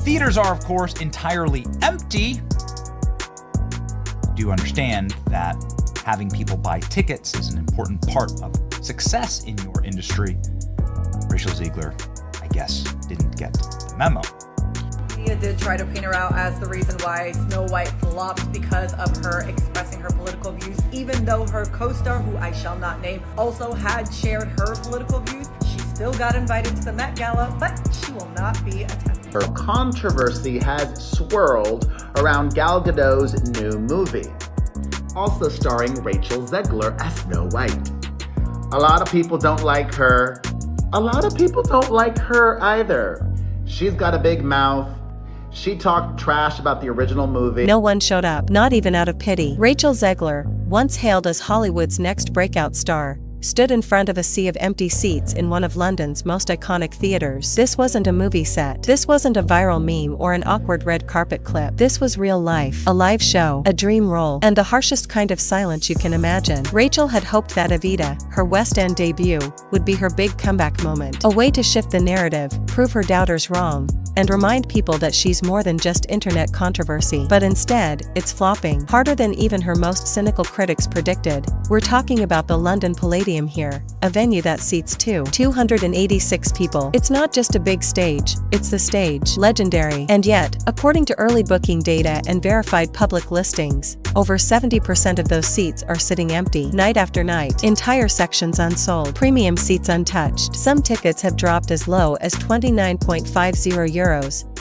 theaters are, of course, entirely empty, do you understand that having people buy tickets is an important part of success in your industry? Rachel Zegler, I guess, didn't get the memo. Media did try to paint her out as the reason why Snow White flopped because of her expressing her political views, even though her co-star, who I shall not name, also had shared her political views. She still got invited to the Met Gala, but she will not be attending. Her controversy has swirled around Gal Gadot's new movie, also starring Rachel Zegler as Snow White. A lot of people don't like her. A lot of people don't like her either. She's got a big mouth. She talked trash about the original movie. No one showed up, not even out of pity. Rachel Zegler, once hailed as Hollywood's next breakout star, stood in front of a sea of empty seats in one of London's most iconic theaters. This wasn't a movie set. This wasn't a viral meme or an awkward red carpet clip. This was real life. A live show, a dream role, and the harshest kind of silence you can imagine. Rachel had hoped that Evita, her West End debut, would be her big comeback moment. A way to shift the narrative, prove her doubters wrong, and remind people that she's more than just internet controversy. But instead, it's flopping harder than even her most cynical critics predicted. We're talking about the London Palladium here, a venue that seats 286 people. It's not just a big stage, it's the stage. Legendary. And yet, according to early booking data and verified public listings, over 70% of those seats are sitting empty, night after night. Entire sections unsold. Premium seats untouched. Some tickets have dropped as low as €29.50,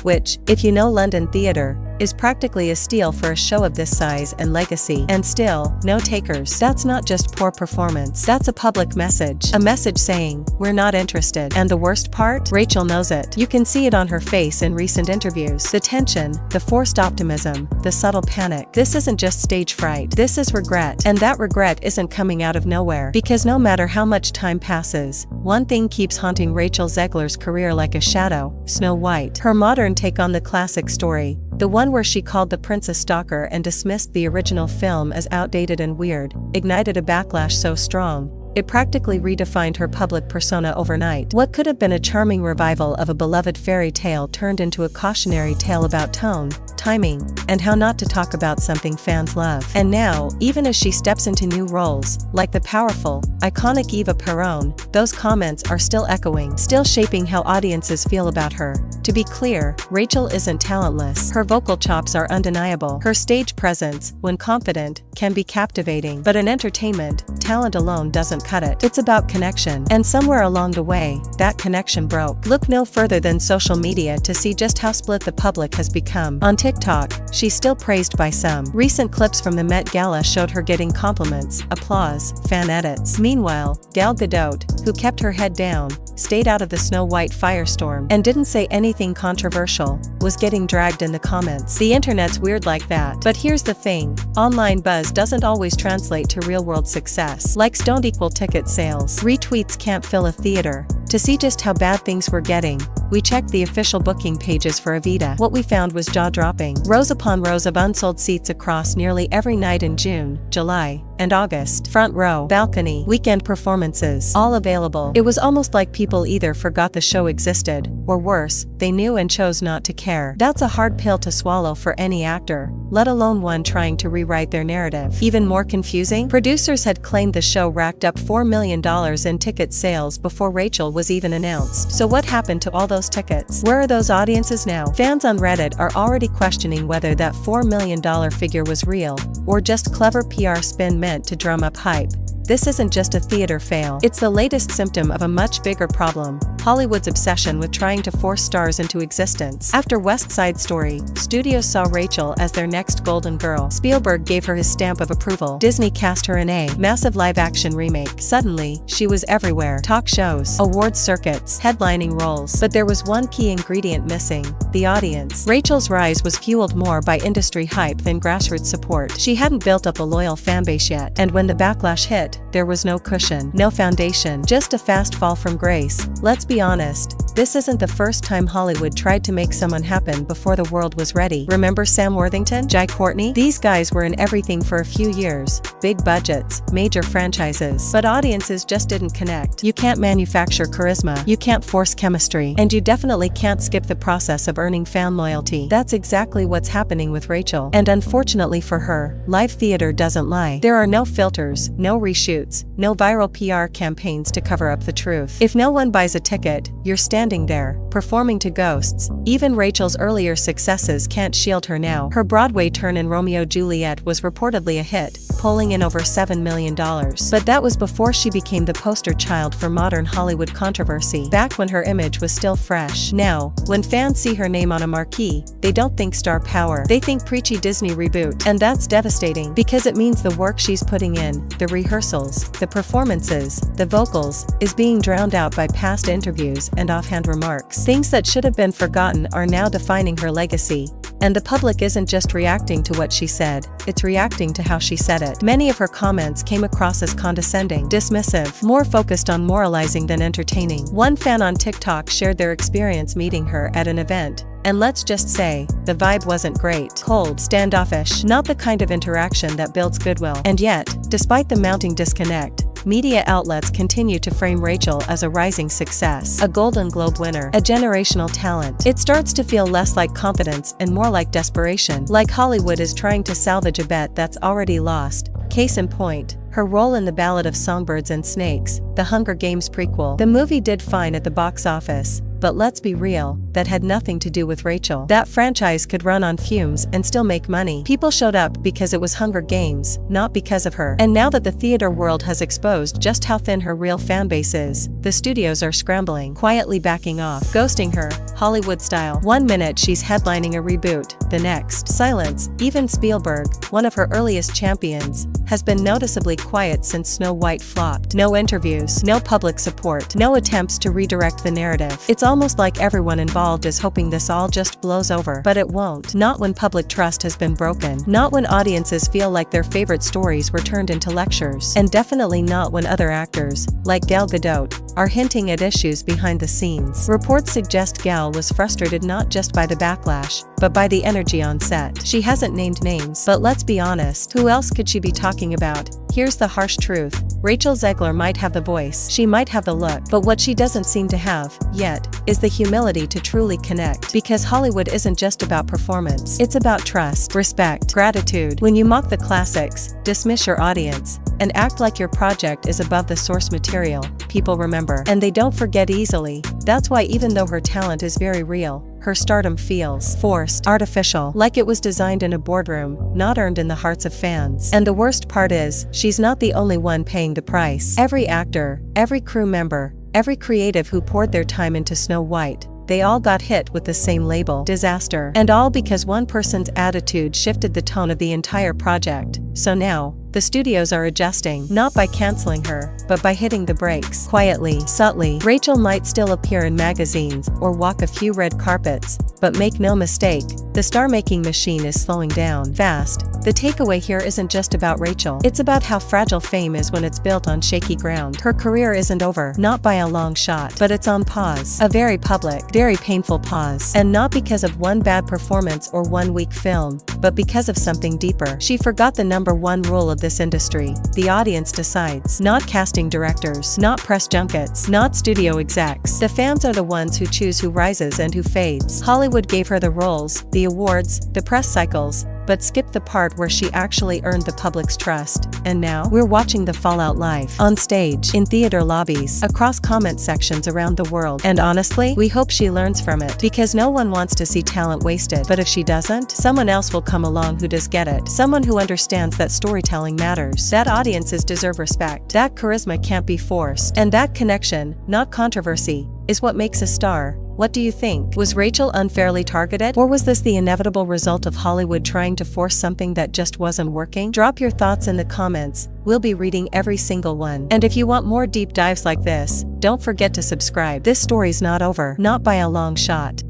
which, if you know London theatre, is practically a steal for a show of this size and legacy. And still, no takers. That's not just poor performance. That's a public message. A message saying, we're not interested. And the worst part? Rachel knows it. You can see it on her face in recent interviews. The tension, the forced optimism, the subtle panic. This isn't just stage fright. This is regret. And that regret isn't coming out of nowhere. Because no matter how much time passes, one thing keeps haunting Rachel Zegler's career like a shadow: Snow White. Her modern take on the classic story, the one where she called the prince a stalker and dismissed the original film as outdated and weird, ignited a backlash so strong, it practically redefined her public persona overnight. What could have been a charming revival of a beloved fairy tale turned into a cautionary tale about tone, timing, and how not to talk about something fans love. And now, even as she steps into new roles, like the powerful, iconic Eva Perón, those comments are still echoing, still shaping how audiences feel about her. To be clear, Rachel isn't talentless. Her vocal chops are undeniable. Her stage presence, when confident, can be captivating. But in entertainment, talent alone doesn't cut it. It's about connection. And somewhere along the way, that connection broke. Look no further than social media to see just how split the public has become. On TikTok, she's still praised by some. Recent clips from the Met Gala showed her getting compliments, applause, fan edits. Meanwhile, Gal Gadot, who kept her head down, stayed out of the Snow White firestorm, and didn't say anything controversial, was getting dragged in the comments. The internet's weird like that. But here's the thing, online buzz doesn't always translate to real-world success. Likes don't equal ticket sales. Retweets can't fill a theater. To see just how bad things were getting, we checked the official booking pages for Evita. What we found was jaw-dropping. Rows upon rows of unsold seats across nearly every night in June, July, and August. Front row, balcony, weekend performances, all available. It was almost like people either forgot the show existed, or worse, they knew and chose not to care. That's a hard pill to swallow for any actor, let alone one trying to rewrite their narrative. Even more confusing, producers had claimed the show racked up $4 million in ticket sales before Rachel was even announced. So what happened to all those tickets? Where are those audiences now? Fans on Reddit are already questioning whether that $4 million figure was real, or just clever PR spin meant to drum up hype. This isn't just a theater fail. It's the latest symptom of a much bigger problem: Hollywood's obsession with trying to force stars into existence. After West Side Story, studios saw Rachel as their next golden girl. Spielberg gave her his stamp of approval. Disney cast her in a massive live-action remake. Suddenly, she was everywhere. Talk shows, awards circuits, headlining roles. But there was one key ingredient missing: the audience. Rachel's rise was fueled more by industry hype than grassroots support. She hadn't built up a loyal fanbase yet, and when the backlash hit, there was no cushion, no foundation, just a fast fall from grace. Let's be honest, This isn't the first time Hollywood tried to make someone happen before the world was ready. Remember Sam Worthington, Jai Courtney? These guys were in everything for a few years. Big budgets, major franchises. But audiences just didn't connect. You can't manufacture charisma, you can't force chemistry, and you definitely can't skip the process of earning fan loyalty. That's exactly what's happening with Rachel. And unfortunately for her, live theater doesn't lie. There are no filters, no reshoots, no viral PR campaigns to cover up the truth. If no one buys a ticket, you're standing there, performing to ghosts. Even Rachel's earlier successes can't shield her now. Her Broadway turn in Romeo and Juliet was reportedly a hit, pulling in over $7 million. But that was before she became the poster child for modern Hollywood controversy, back when her image was still fresh. Now, when fans see her name on a marquee, they don't think star power, they think preachy Disney reboot. And that's devastating, because it means the work she's putting in, the rehearsals, the performances, the vocals, is being drowned out by past interviews and offhand remarks. Things that should have been forgotten are now defining her legacy. And the public isn't just reacting to what she said, it's reacting to how she said it. Many of her comments came across as condescending, dismissive, more focused on moralizing than entertaining. One fan on TikTok shared their experience meeting her at an event. And let's just say, the vibe wasn't great. Cold, standoffish, not the kind of interaction that builds goodwill. And yet, despite the mounting disconnect, media outlets continue to frame Rachel as a rising success, a Golden Globe winner, a generational talent. It starts to feel less like confidence and more like desperation, like Hollywood is trying to salvage a bet that's already lost. Case in point, her role in The Ballad of Songbirds and Snakes, the Hunger Games prequel. The movie did fine at the box office, but let's be real, that had nothing to do with Rachel. That franchise could run on fumes and still make money. People showed up because it was Hunger Games, not because of her. And now that the theater world has exposed just how thin her real fanbase is, the studios are scrambling, quietly backing off, ghosting her, Hollywood style. One minute she's headlining a reboot, the next, silence. Even Spielberg, one of her earliest champions, has been noticeably quiet since Snow White flopped. No interviews, no public support, no attempts to redirect the narrative. It's almost like everyone involved is hoping this all just blows over. But it won't. Not when public trust has been broken. Not when audiences feel like their favorite stories were turned into lectures. And definitely not when other actors, like Gal Gadot, are hinting at issues behind the scenes. Reports suggest Gal was frustrated not just by the backlash, but by the energy on set. She hasn't named names, but let's be honest, who else could she be talking about? Here's the harsh truth. Rachel Zegler might have the voice, she might have the look, but what she doesn't seem to have, yet, is the humility to truly connect. Because Hollywood isn't just about performance, it's about trust, respect, gratitude. When you mock the classics, dismiss your audience, and act like your project is above the source material, people remember. And they don't forget easily. That's why even though her talent is very real, her stardom feels forced, artificial, like it was designed in a boardroom, not earned in the hearts of fans. And the worst part is, she's not the only one paying the price. Every actor, every crew member, every creative who poured their time into Snow White, they all got hit with the same label, disaster. And all because one person's attitude shifted the tone of the entire project. So now, the studios are adjusting, not by canceling her, but by hitting the brakes. Quietly, subtly, Rachel might still appear in magazines or walk a few red carpets, but make no mistake, the star-making machine is slowing down fast. The takeaway here isn't just about Rachel. It's about how fragile fame is when it's built on shaky ground. Her career isn't over, not by a long shot, but it's on pause. A very public, very painful pause. And not because of one bad performance or one weak film, but because of something deeper. She forgot the number one rule of this industry. The audience decides. Not casting directors, not press junkets, not studio execs. The fans are the ones who choose who rises and who fades. Hollywood gave her the roles, the awards, the press cycles, but skipped the part where she actually earned the public's trust. And now, we're watching the fallout live, on stage, in theater lobbies, across comment sections around the world. And honestly, we hope she learns from it, because no one wants to see talent wasted. But if she doesn't, someone else will come along who does get it. Someone who understands that storytelling matters, that audiences deserve respect, that charisma can't be forced, and that connection, not controversy, is what makes a star. What do you think? Was Rachel unfairly targeted? Or was this the inevitable result of Hollywood trying to force something that just wasn't working? Drop your thoughts in the comments. We'll be reading every single one. And if you want more deep dives like this, don't forget to subscribe. This story's not over, not by a long shot.